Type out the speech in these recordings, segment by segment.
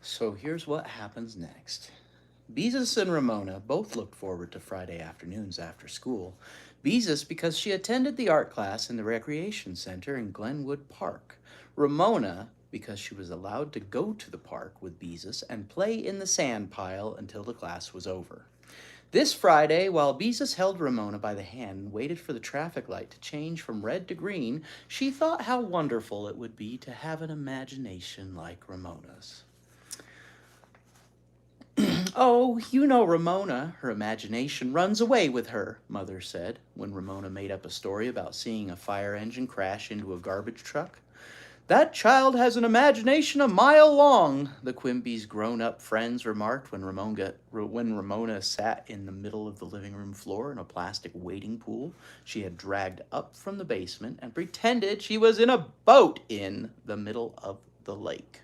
So here's what happens next. Beezus and Ramona both looked forward to Friday afternoons after school. Beezus because she attended the art class in the recreation center in Glenwood Park. Ramona because she was allowed to go to the park with Beezus and play in the sand pile until the class was over. This Friday, while Beezus held Ramona by the hand and waited for the traffic light to change from red to green, she thought how wonderful it would be to have an imagination like Ramona's. Oh, you know Ramona. Her imagination runs away with her, Mother said, when Ramona made up a story about seeing a fire engine crash into a garbage truck. That child has an imagination a mile long, the Quimby's grown-up friends remarked when Ramona sat in the middle of the living room floor in a plastic wading pool she had dragged up from the basement and pretended she was in a boat in the middle of the lake.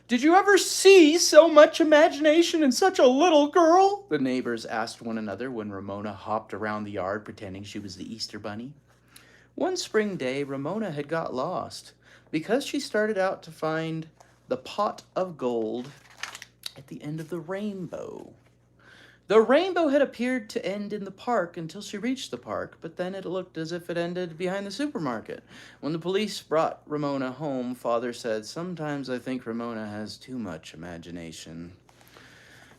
Did you ever see so much imagination in such a little girl? The neighbors asked one another when Ramona hopped around the yard pretending she was the Easter Bunny. One spring day, Ramona had got lost because she started out to find the pot of gold at the end of the rainbow. The rainbow had appeared to end in the park until she reached the park, but then it looked as if it ended behind the supermarket. When the police brought Ramona home, Father said, "Sometimes I think Ramona has too much imagination."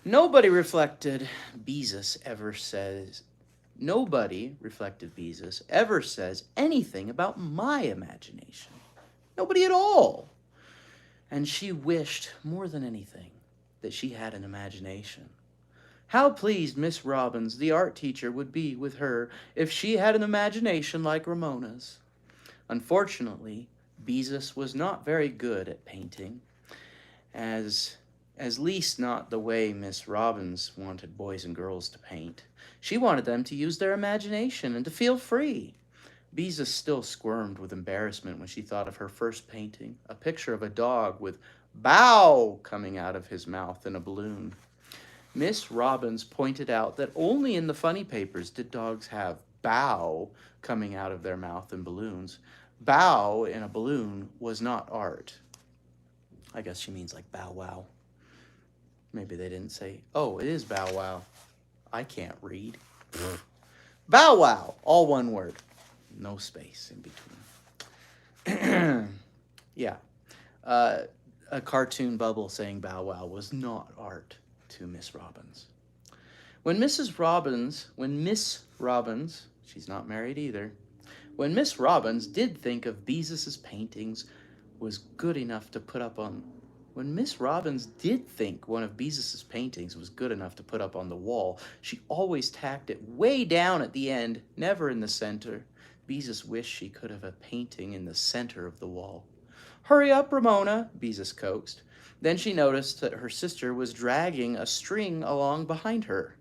Nobody, reflected Beezus, ever says anything about my imagination. Nobody at all. And she wished more than anything that she had an imagination. How pleased Miss Robbins, the art teacher, would be with her if she had an imagination like Ramona's. Unfortunately, Beezus was not very good at painting, as least not the way Miss Robbins wanted boys and girls to paint. She wanted them to use their imagination and to feel free. Beezus still squirmed with embarrassment when she thought of her first painting, a picture of a dog with "bow" coming out of his mouth in a balloon. Miss Robbins pointed out that only in the funny papers did dogs have "bow" coming out of their mouth in balloons. Bow in a balloon was not art. I guess she means like Bow Wow. Maybe they didn't say, "Oh, it is Bow Wow. I can't read." Bow Wow, all one word. No space in between. Yeah. A cartoon bubble saying Bow Wow was not art to Miss Robbins. When Miss Robbins, she's not married either, when Miss Robbins did think of Beezus's paintings was good enough to put up on when Miss Robbins did think one of Beezus's paintings was good enough to put up on the wall, she always tacked it way down at the end, never in the center. Beezus wished she could have a painting in the center of the wall. "Hurry up, Ramona," Beezus coaxed. Then she noticed that her sister was dragging a string along behind her.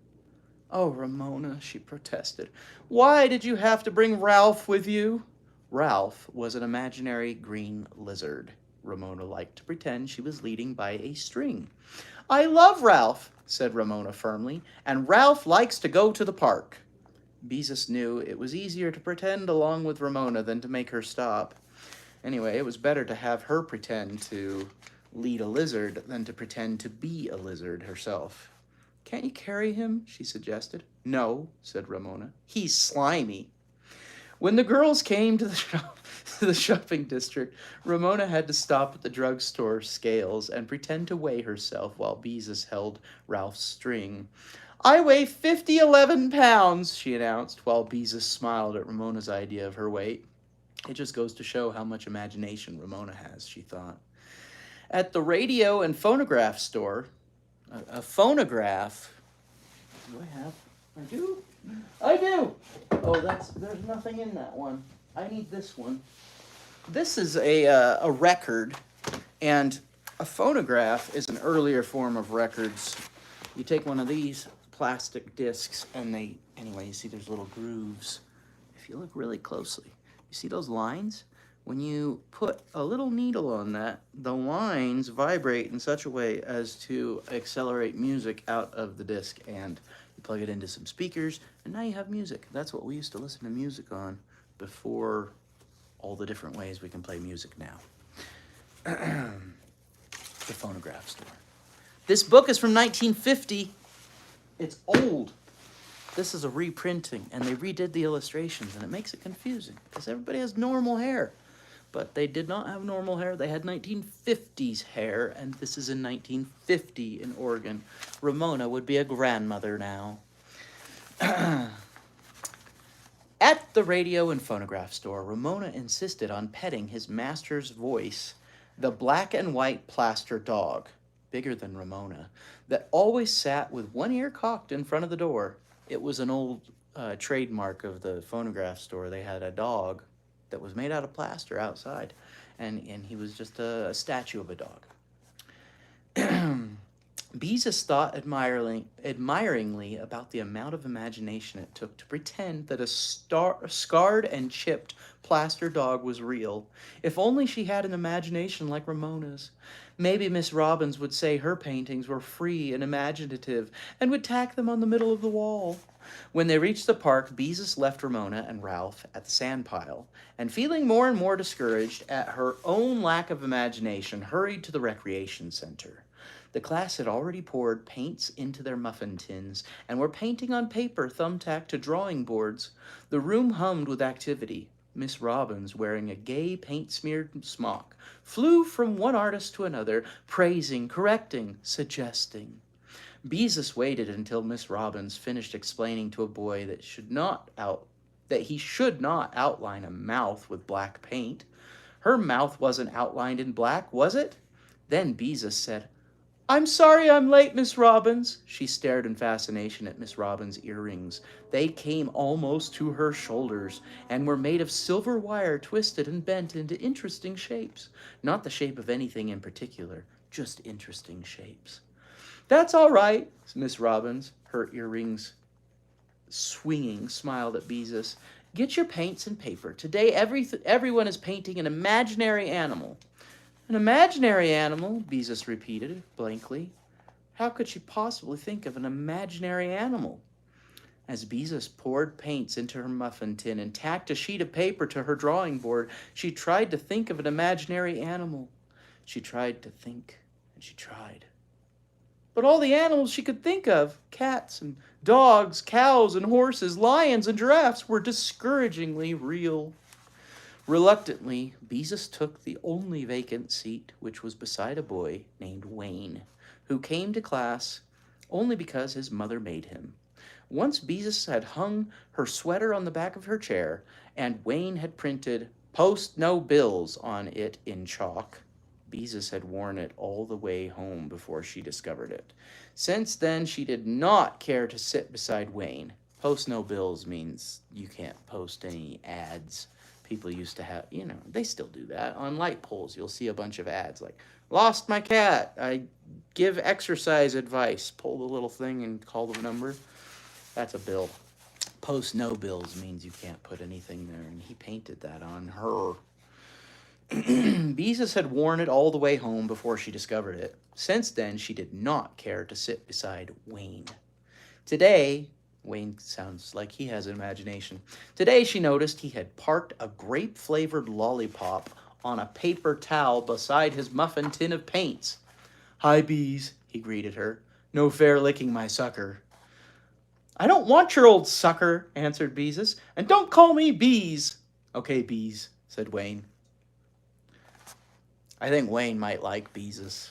"Oh, Ramona," she protested, "why did you have to bring Ralph with you?" Ralph was an imaginary green lizard. Ramona liked to pretend she was leading by a string. "I love Ralph," said Ramona firmly, "and Ralph likes to go to the park." Beezus knew it was easier to pretend along with Ramona than to make her stop. Anyway, it was better to have her pretend to lead a lizard than to pretend to be a lizard herself. "Can't you carry him?" she suggested. "No," said Ramona. "He's slimy." When the girls came to the shopping district, Ramona had to stop at the drugstore scales and pretend to weigh herself while Beezus held Ralph's string. "I weigh 11 pounds, she announced, while Beezus smiled at Ramona's idea of her weight. It just goes to show how much imagination Ramona has, she thought. At the radio and phonograph store, a phonograph. Do I have? I do? I do! Oh, there's nothing in that one. I need this one. This is a record, and a phonograph is an earlier form of records. You take one of these plastic discs, and anyway, you see there's little grooves. If you look really closely, you see those lines? When you put a little needle on that, the lines vibrate in such a way as to accelerate music out of the disc, and you plug it into some speakers, and now you have music. That's what we used to listen to music on before all the different ways we can play music now. the phonograph store. This book is from 1950. It's old. This is a reprinting, and they redid the illustrations, and it makes it confusing because everybody has normal hair. But they did not have normal hair. They had 1950s hair, and this is in 1950 in Oregon. Ramona would be a grandmother now. At the radio and phonograph store, Ramona insisted on petting his master's voice, the black and white plaster dog, bigger than Ramona, that always sat with one ear cocked in front of the door. It was an old trademark of the phonograph store. They had a dog that was made out of plaster outside, and he was just a statue of a dog. Beezus thought admiringly about the amount of imagination it took to pretend that a scarred and chipped plaster dog was real. If only she had an imagination like Ramona's. Maybe Miss Robbins would say her paintings were free and imaginative and would tack them on the middle of the wall. When they reached the park, Beezus left Ramona and Ralph at the sand pile, and feeling more and more discouraged at her own lack of imagination, hurried to the recreation center. The class had already poured paints into their muffin tins and were painting on paper thumbtacked to drawing boards. The room hummed with activity. Miss Robbins, wearing a gay paint-smeared smock, flew from one artist to another, praising, correcting, suggesting. Beezus waited until Miss Robbins finished explaining to a boy that he should not outline a mouth with black paint. Her mouth wasn't outlined in black, was it? Then Beezus said, "I'm sorry I'm late, Miss Robbins." She stared in fascination at Miss Robbins' earrings. They came almost to her shoulders and were made of silver wire twisted and bent into interesting shapes. Not the shape of anything in particular, just interesting shapes. "That's all right," Miss Robbins, her earrings swinging, smiled at Beezus. "Get your paints and paper. Today everyone is painting an imaginary animal." "An imaginary animal?" Beezus repeated blankly. How could she possibly think of an imaginary animal? As Beezus poured paints into her muffin tin and tacked a sheet of paper to her drawing board, she tried to think of an imaginary animal. She tried to think, and she tried. But all the animals she could think of, cats and dogs, cows and horses, lions and giraffes, were discouragingly real. Reluctantly, Beezus took the only vacant seat, which was beside a boy named Wayne, who came to class only because his mother made him. Once Beezus had hung her sweater on the back of her chair, and Wayne had printed "Post no bills" on it in chalk. Beezus had worn it all the way home before she discovered it. Since then, she did not care to sit beside Wayne. Post no bills means you can't post any ads. People used to have, they still do that. On light poles, you'll see a bunch of ads like, "Lost my cat. I give exercise advice." Pull the little thing and call the number. That's a bill. Post no bills means you can't put anything there, and he painted that on her. Beezus had worn it all the way home before she discovered it. Since then, she did not care to sit beside Wayne. Today, Wayne sounds like he has an imagination. Today, she noticed he had parked a grape-flavored lollipop on a paper towel beside his muffin tin of paints. "Hi, Bees," he greeted her. "No fair licking my sucker." "I don't want your old sucker," answered Beezus, "and don't call me Bees." "Okay, Bees," said Wayne. I think Wayne might like Beezus.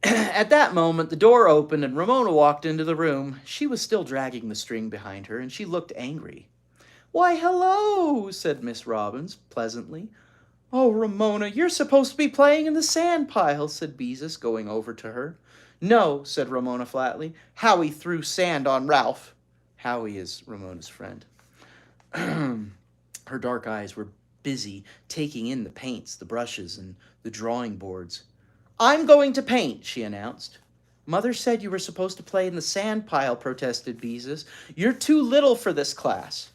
At that moment, the door opened and Ramona walked into the room. She was still dragging the string behind her, and she looked angry. "Why, hello," said Miss Robbins pleasantly. "Oh, Ramona, you're supposed to be playing in the sand pile," said Beezus, going over to her. "No," said Ramona flatly. "Howie threw sand on Ralph." Howie is Ramona's friend. Her dark eyes were busy taking in the paints, the brushes, and the drawing boards. "I'm going to paint," she announced. "Mother said you were supposed to play in the sand pile," protested Beezus. "You're too little for this class."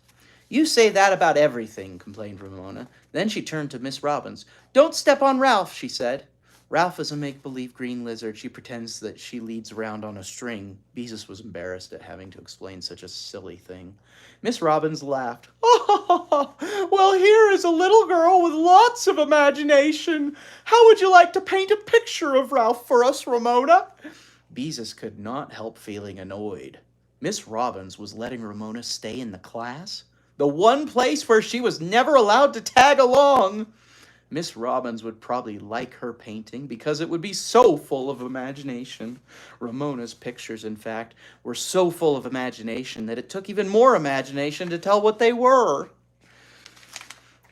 "You say that about everything," complained Ramona. Then she turned to Miss Robbins. "Don't step on Ralph," she said. Ralph is a make-believe green lizard. She pretends that she leads around on a string. Beezus was embarrassed at having to explain such a silly thing. Miss Robbins laughed. Oh, well, here is a little girl with lots of imagination. How would you like to paint a picture of Ralph for us, Ramona? Beezus could not help feeling annoyed. Miss Robbins was letting Ramona stay in the class, the one place where she was never allowed to tag along. Miss Robbins would probably like her painting because it would be so full of imagination. Ramona's pictures, in fact, were so full of imagination that it took even more imagination to tell what they were.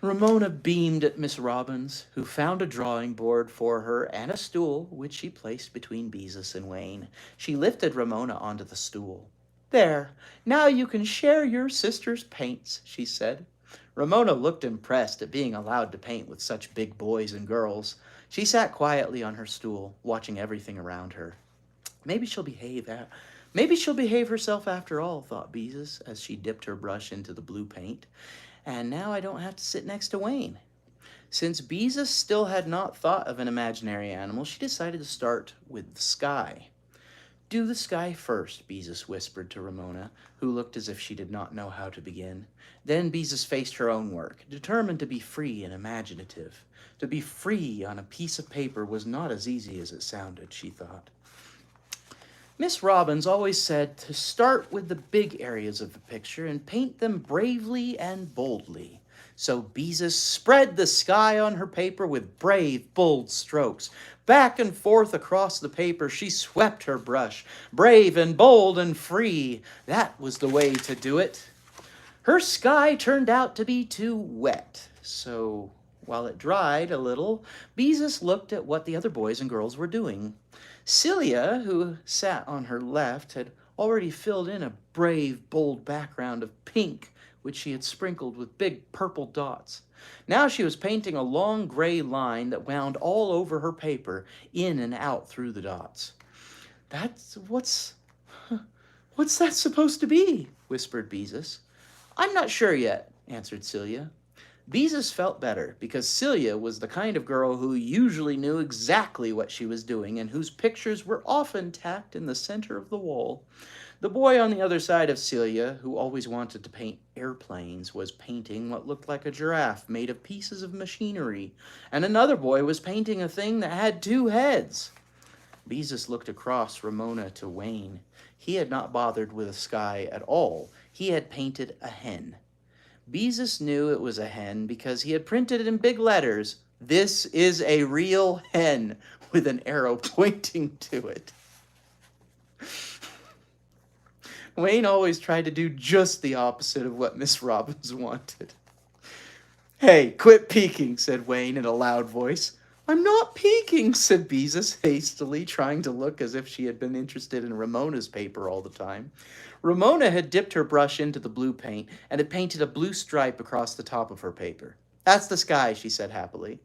Ramona beamed at Miss Robbins, who found a drawing board for her and a stool, which she placed between Beezus and Wayne. She lifted Ramona onto the stool. There, now you can share your sister's paints, she said. Ramona looked impressed at being allowed to paint with such big boys and girls. She sat quietly on her stool, watching everything around her. Maybe she'll behave herself after all, thought Beezus as she dipped her brush into the blue paint. And now I don't have to sit next to Wayne. Since Beezus still had not thought of an imaginary animal, she decided to start with the sky. Do the sky first, Beezus whispered to Ramona, who looked as if she did not know how to begin. Then Beezus faced her own work, determined to be free and imaginative. To be free on a piece of paper was not as easy as it sounded, she thought. Miss Robbins always said to start with the big areas of the picture and paint them bravely and boldly. So Beezus spread the sky on her paper with brave, bold strokes. Back and forth across the paper, she swept her brush, brave and bold and free. That was the way to do it. Her sky turned out to be too wet, so while it dried a little, Beezus looked at what the other boys and girls were doing. Celia, who sat on her left, had already filled in a brave, bold background of pink, which she had sprinkled with big purple dots. Now she was painting a long gray line that wound all over her paper, in and out through the dots. What's that supposed to be? Whispered Beezus. I'm not sure yet, answered Celia. Beezus felt better, because Celia was the kind of girl who usually knew exactly what she was doing and whose pictures were often tacked in the center of the wall. The boy on the other side of Celia, who always wanted to paint airplanes, was painting what looked like a giraffe made of pieces of machinery, and another boy was painting a thing that had 2 heads. Beezus looked across Ramona to Wayne. He had not bothered with a sky at all. He had painted a hen. Beezus knew it was a hen because he had printed it in big letters, "This is a real hen," with an arrow pointing to it. Wayne always tried to do just the opposite of what Miss Robbins wanted. "Hey, quit peeking," said Wayne in a loud voice. "I'm not peeking," said Beezus hastily, trying to look as if she had been interested in Ramona's paper all the time. Ramona had dipped her brush into the blue paint and had painted a blue stripe across the top of her paper. "That's the sky," she said happily.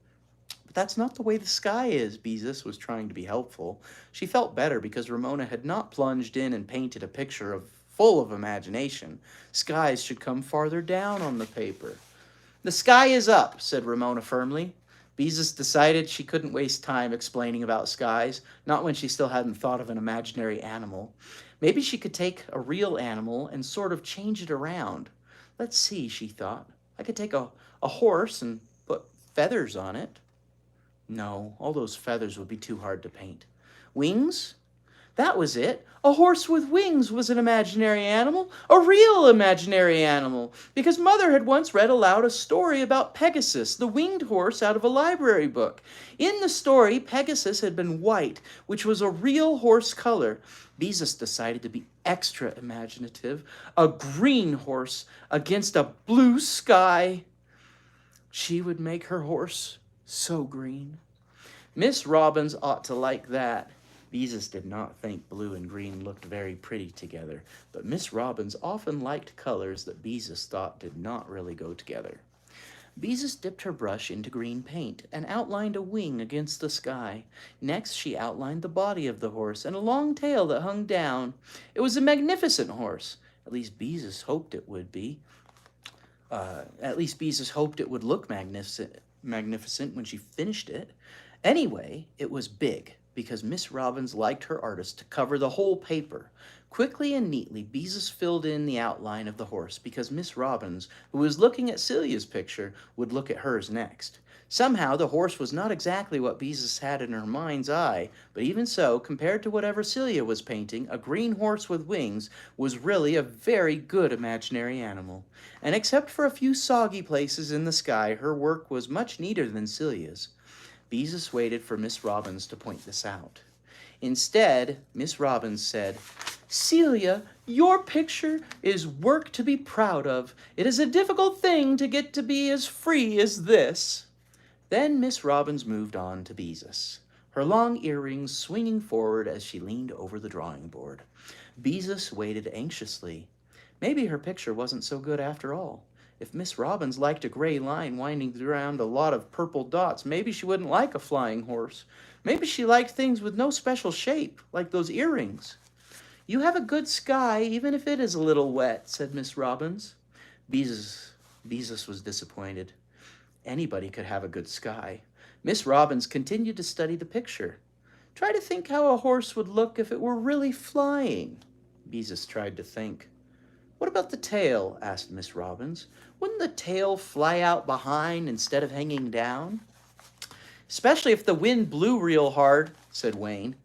"But that's not the way the sky is," Beezus was trying to be helpful. She felt better because Ramona had not plunged in and painted a picture full of imagination. Skies should come farther down on the paper. "The sky is up," said Ramona firmly. Beezus decided she couldn't waste time explaining about skies, not when she still hadn't thought of an imaginary animal. Maybe she could take a real animal and sort of change it around. Let's see, she thought. I could take a horse and put feathers on it. No, all those feathers would be too hard to paint. Wings? That was it. A horse with wings was an imaginary animal, a real imaginary animal, because Mother had once read aloud a story about Pegasus, the winged horse, out of a library book. In the story, Pegasus had been white, which was a real horse color. Beezus decided to be extra imaginative. A green horse against a blue sky. She would make her horse so green. Miss Robbins ought to like that. Beezus did not think blue and green looked very pretty together, but Miss Robbins often liked colors that Beezus thought did not really go together. Beezus dipped her brush into green paint and outlined a wing against the sky. Next, she outlined the body of the horse and a long tail that hung down. It was a magnificent horse. At least Beezus hoped it would be. At least Beezus hoped it would look magnificent when she finished it. Anyway, it was big, because Miss Robbins liked her artist to cover the whole paper. Quickly and neatly, Beezus filled in the outline of the horse, because Miss Robbins, who was looking at Celia's picture, would look at hers next. Somehow, the horse was not exactly what Beezus had in her mind's eye, but even so, compared to whatever Celia was painting, a green horse with wings was really a very good imaginary animal. And except for a few soggy places in the sky, her work was much neater than Celia's. Beezus waited for Miss Robbins to point this out. Instead, Miss Robbins said, "Celia, your picture is work to be proud of. It is a difficult thing to get to be as free as this." Then Miss Robbins moved on to Beezus, her long earrings swinging forward as she leaned over the drawing board. Beezus waited anxiously. Maybe her picture wasn't so good after all. If Miss Robbins liked a gray line winding around a lot of purple dots, maybe she wouldn't like a flying horse. Maybe she liked things with no special shape, like those earrings. "You have a good sky, even if it is a little wet," said Miss Robbins. Beezus was disappointed. Anybody could have a good sky. Miss Robbins continued to study the picture. "Try to think how a horse would look if it were really flying." Beezus tried to think. "What about the tail?" asked Miss Robbins. "Wouldn't the tail fly out behind instead of hanging down?" "Especially if the wind blew real hard," said Wayne.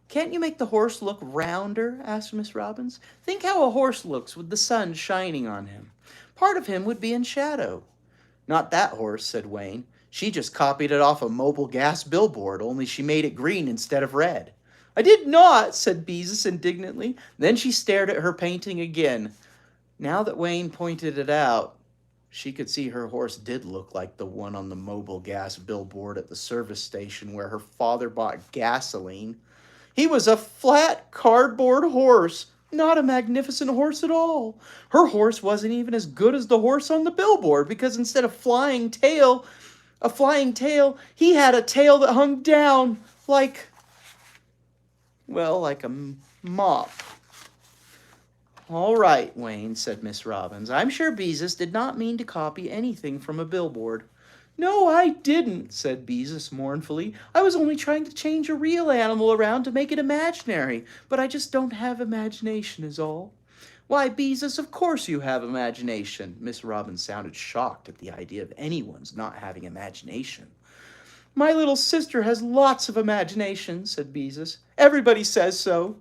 "Can't you make the horse look rounder?" asked Miss Robbins. "Think how a horse looks with the sun shining on him. Part of him would be in shadow." "Not that horse," said Wayne. "She just copied it off a mobile gas billboard, only she made it green instead of red." "I did not," said Beezus indignantly. Then she stared at her painting again. Now that Wayne pointed it out, she could see her horse did look like the one on the mobile gas billboard at the service station where her father bought gasoline. He was a flat cardboard horse, not a magnificent horse at all. Her horse wasn't even as good as the horse on the billboard, because instead of a flying tail, he had a tail that hung down like a mop. "All right, Wayne," said Miss Robbins. "I'm sure Beezus did not mean to copy anything from a billboard." "No, I didn't," said Beezus mournfully. "I was only trying to change a real animal around to make it imaginary, but I just don't have imagination is all." "Why, Beezus, of course you have imagination." Miss Robbins sounded shocked at the idea of anyone's not having imagination. "My little sister has lots of imagination," said Beezus. "Everybody says so."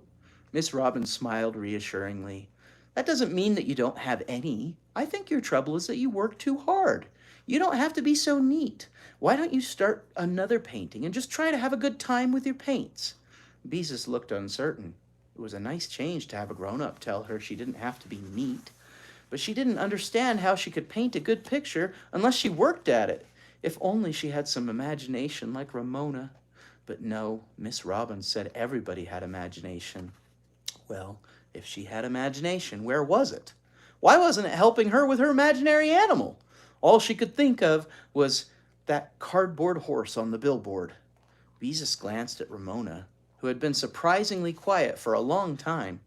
Miss Robbins smiled reassuringly. "That doesn't mean that you don't have any. I think your trouble is that you work too hard. You don't have to be so neat. Why don't you start another painting and just try to have a good time with your paints?" Beezus looked uncertain. It was a nice change to have a grown-up tell her she didn't have to be neat. But she didn't understand how she could paint a good picture unless she worked at it. If only she had some imagination like Ramona. But no, Miss Robbins said everybody had imagination. Well, if she had imagination, where was it? Why wasn't it helping her with her imaginary animal? All she could think of was that cardboard horse on the billboard. Beezus glanced at Ramona, who had been surprisingly quiet for a long time,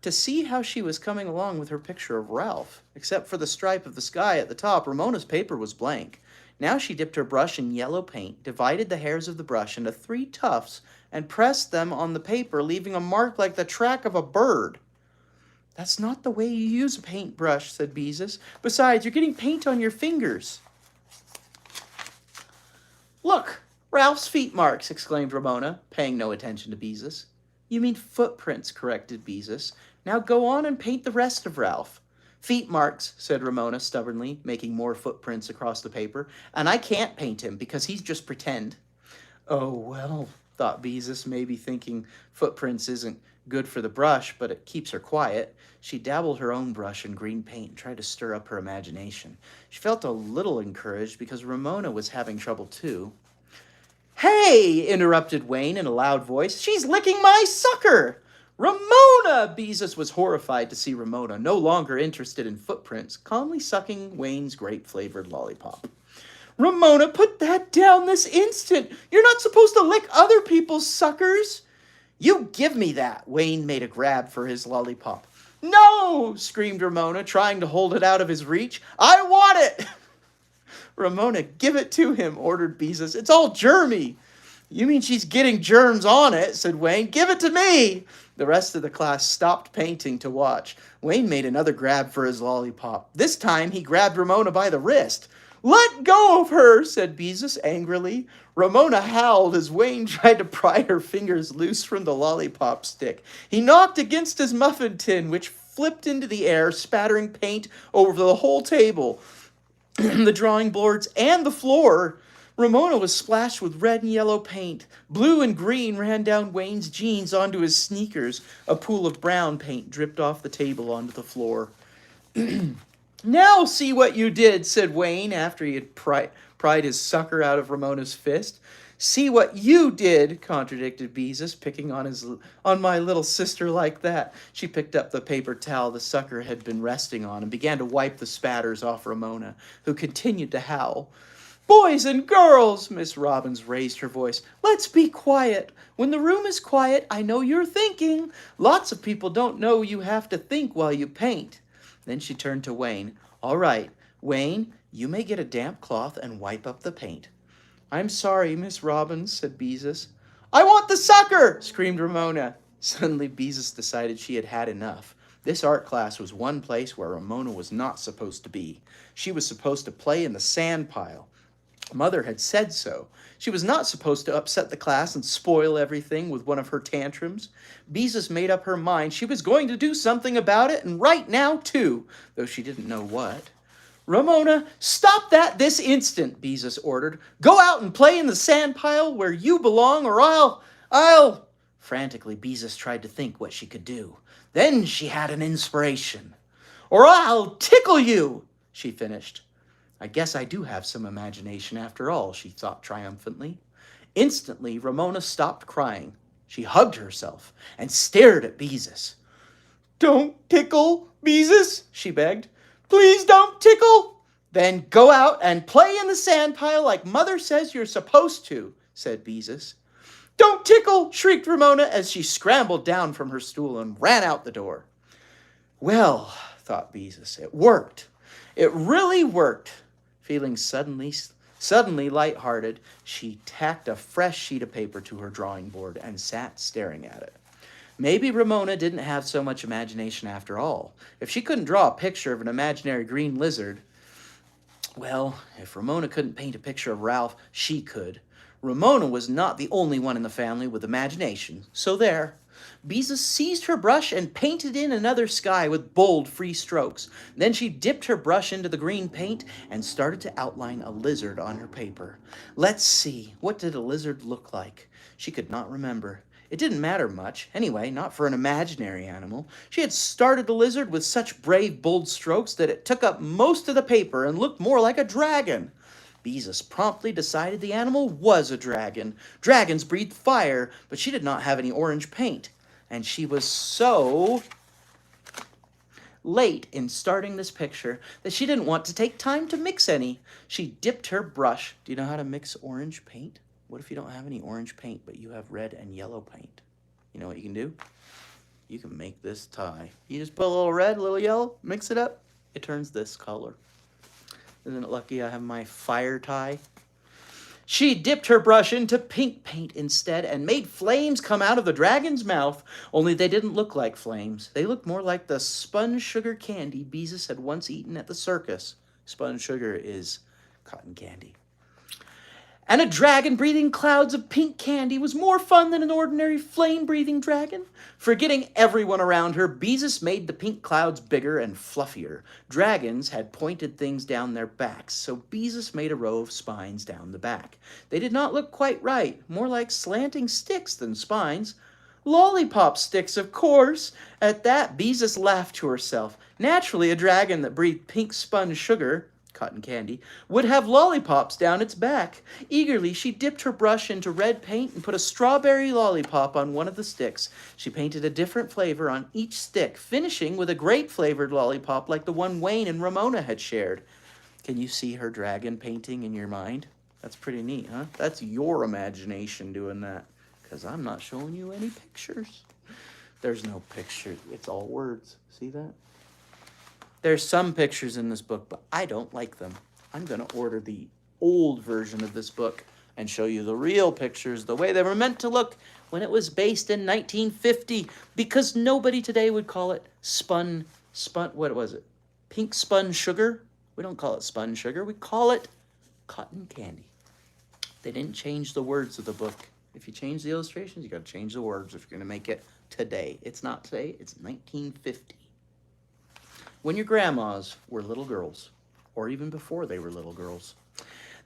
to see how she was coming along with her picture of Ralph. Except for the stripe of the sky at the top, Ramona's paper was blank. Now she dipped her brush in yellow paint, divided the hairs of the brush into 3 tufts, and pressed them on the paper, leaving a mark like the track of a bird. "That's not the way you use a paintbrush," said Beezus. "Besides, you're getting paint on your fingers." "Look, Ralph's feet marks," exclaimed Ramona, paying no attention to Beezus. "You mean footprints," corrected Beezus. "Now go on and paint the rest of Ralph." "Feet marks," said Ramona stubbornly, making more footprints across the paper. "And I can't paint him because he's just pretend." "Oh, well," thought Beezus, maybe thinking footprints isn't good for the brush, but it keeps her quiet. She dabbled her own brush in green paint and tried to stir up her imagination. She felt a little encouraged because Ramona was having trouble too. "Hey!" interrupted Wayne in a loud voice. "She's licking my sucker!" "Ramona!" Beezus was horrified to see Ramona, no longer interested in footprints, calmly sucking Wayne's grape-flavored lollipop. "Ramona, put that down this instant! You're not supposed to lick other people's suckers!" "You give me that!" Wayne made a grab for his lollipop. "No!" screamed Ramona, trying to hold it out of his reach. "I want it!" "Ramona, give it to him," ordered Beezus. "It's all germy." You mean she's getting germs on it, said Wayne. Give it to me. The rest of the class stopped painting to watch. Wayne made another grab for his lollipop. This time he grabbed Ramona by the wrist. Let go of her, said Beezus angrily. Ramona howled as Wayne tried to pry her fingers loose from the lollipop stick. He knocked against his muffin tin, which flipped into the air, spattering paint over the whole table, the drawing boards, and the floor. Ramona was splashed with red and yellow paint. Blue and green ran down Wayne's jeans onto his sneakers. A pool of brown paint dripped off the table onto the floor. Now see what you did, said Wayne after he had pried his sucker out of Ramona's fist. See what you did, contradicted Beezus, picking on my little sister like that. She picked up the paper towel the sucker had been resting on and began to wipe the spatters off Ramona, who continued to howl. Boys and girls, Miss Robbins raised her voice, let's be quiet. When the room is quiet, I know you're thinking. Lots of people don't know you have to think while you paint. Then she turned to Wayne. All right, Wayne, you may get a damp cloth and wipe up the paint. I'm sorry, Miss Robbins, said Beezus. I want the sucker, screamed Ramona. Suddenly Beezus decided she had had enough. This art class was one place where Ramona was not supposed to be. She was supposed to play in the sand pile. Mother had said so. She was not supposed to upset the class and spoil everything with one of her tantrums. Beezus made up her mind she was going to do something about it, and right now, too, though she didn't know what. Ramona, stop that this instant, Beezus ordered. Go out and play in the sand pile where you belong, or I'll... Frantically, Beezus tried to think what she could do. Then she had an inspiration. Or I'll tickle you, she finished. I guess I do have some imagination after all, she thought triumphantly. Instantly, Ramona stopped crying. She hugged herself and stared at Beezus. Don't tickle, Beezus, she begged. Please don't tickle. Then go out and play in the sand pile like Mother says you're supposed to, said Beezus. Don't tickle, shrieked Ramona as she scrambled down from her stool and ran out the door. Well, thought Beezus, it worked. It really worked. Feeling suddenly lighthearted, she tacked a fresh sheet of paper to her drawing board and sat staring at it. Maybe Ramona didn't have so much imagination after all. If she couldn't draw a picture of an imaginary green lizard, well, if Ramona couldn't paint a picture of Ralph, she could. Ramona was not the only one in the family with imagination, so there. Beezus seized her brush and painted in another sky with bold, free strokes. Then she dipped her brush into the green paint and started to outline a lizard on her paper. Let's see, what did a lizard look like? She could not remember. It didn't matter much, anyway, not for an imaginary animal. She had started the lizard with such brave, bold strokes that it took up most of the paper and looked more like a dragon. Beezus promptly decided the animal was a dragon. Dragons breathed fire, but she did not have any orange paint. And she was so late in starting this picture that she didn't want to take time to mix any. She dipped her brush. Do you know how to mix orange paint? What if you don't have any orange paint, but you have red and yellow paint? You know what you can do? You can make this tie. You just put a little red, a little yellow, mix it up. It turns this color. Isn't it lucky I have my fire tie? She dipped her brush into pink paint instead and made flames come out of the dragon's mouth, only they didn't look like flames. They looked more like the spun sugar candy Beezus had once eaten at the circus. Spun sugar is cotton candy. And a dragon breathing clouds of pink candy was more fun than an ordinary flame-breathing dragon. Forgetting everyone around her, Beezus made the pink clouds bigger and fluffier. Dragons had pointed things down their backs, so Beezus made a row of spines down the back. They did not look quite right, more like slanting sticks than spines. Lollipop sticks, of course. At that, Beezus laughed to herself. Naturally, a dragon that breathed pink spun sugar, cotton candy, would have lollipops down its back. Eagerly, she dipped her brush into red paint and put a strawberry lollipop on one of the sticks. She painted a different flavor on each stick, finishing with a grape-flavored lollipop like the one Wayne and Ramona had shared. Can you see her dragon painting in your mind? That's pretty neat, huh? That's your imagination doing that, because I'm not showing you any pictures. There's no picture. It's all words. See that? There's some pictures in this book, but I don't like them. I'm going to order the old version of this book and show you the real pictures the way they were meant to look when it was based in 1950, because nobody today would call it what was it? Pink spun sugar? We don't call it spun sugar. We call it cotton candy. They didn't change the words of the book. If you change the illustrations, you got to change the words if you're going to make it today. It's not today, it's 1950. When your grandmas were little girls, or even before they were little girls.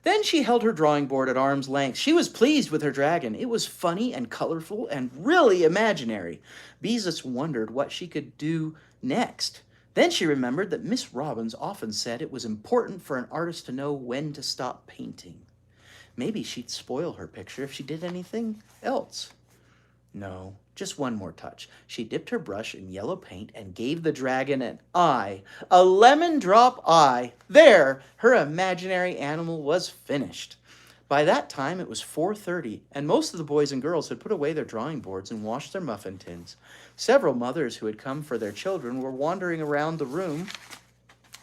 Then she held her drawing board at arm's length. She was pleased with her dragon. It was funny and colorful and really imaginary. Beezus wondered what she could do next. Then she remembered that Miss Robbins often said it was important for an artist to know when to stop painting. Maybe she'd spoil her picture if she did anything else. No, just one more touch. She dipped her brush in yellow paint and gave the dragon an eye, a lemon drop eye. There, her imaginary animal was finished. By that time, it was 4:30, and most of the boys and girls had put away their drawing boards and washed their muffin tins. Several mothers who had come for their children were wandering around the room.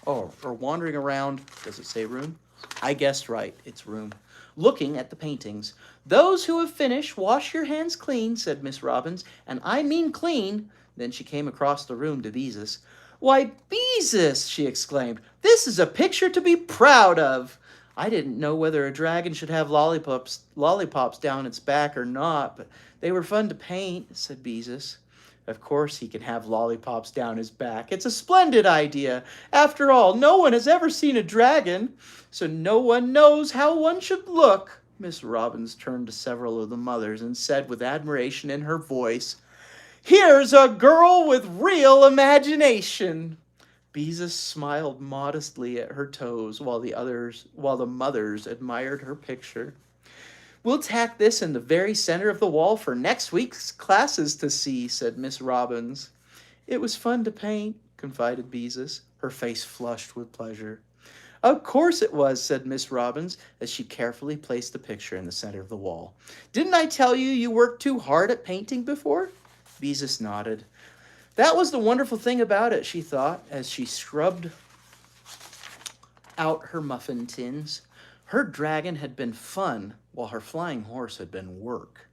Or wandering around, does it say room? I guessed right, it's room. Looking at the paintings. Those who have finished, wash your hands clean, said Miss Robbins, and I mean clean. Then she came across the room to Beezus. Why, Beezus, she exclaimed, this is a picture to be proud of. I didn't know whether a dragon should have lollipops down its back or not, but they were fun to paint, said Beezus. Of course he can have lollipops down his back. It's a splendid idea. After all, no one has ever seen a dragon, so no one knows how one should look. Miss Robbins turned to several of the mothers and said with admiration in her voice, here's a girl with real imagination. Beezus smiled modestly at her toes while the mothers admired her picture. We'll tack this in the very center of the wall for next week's classes to see, said Miss Robbins. It was fun to paint, confided Beezus, her face flushed with pleasure. Of course it was, said Miss Robbins, as she carefully placed the picture in the center of the wall. Didn't I tell you you worked too hard at painting before? Beezus nodded. That was the wonderful thing about it, she thought, as she scrubbed out her muffin tins. Her dragon had been fun, while her flying horse had been work.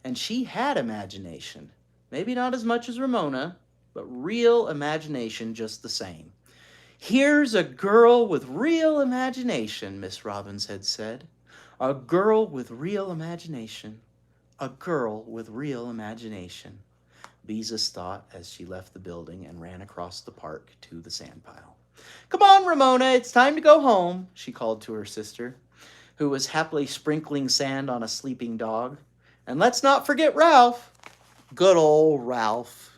And she had imagination. Maybe not as much as Ramona, but real imagination just the same. Here's a girl with real imagination, Miss Robbins had said. A girl with real imagination. A girl with real imagination. Beezus thought as she left the building and ran across the park to the sandpile. Come on, Ramona, it's time to go home, she called to her sister, who was happily sprinkling sand on a sleeping dog. And let's not forget Ralph. Good old Ralph.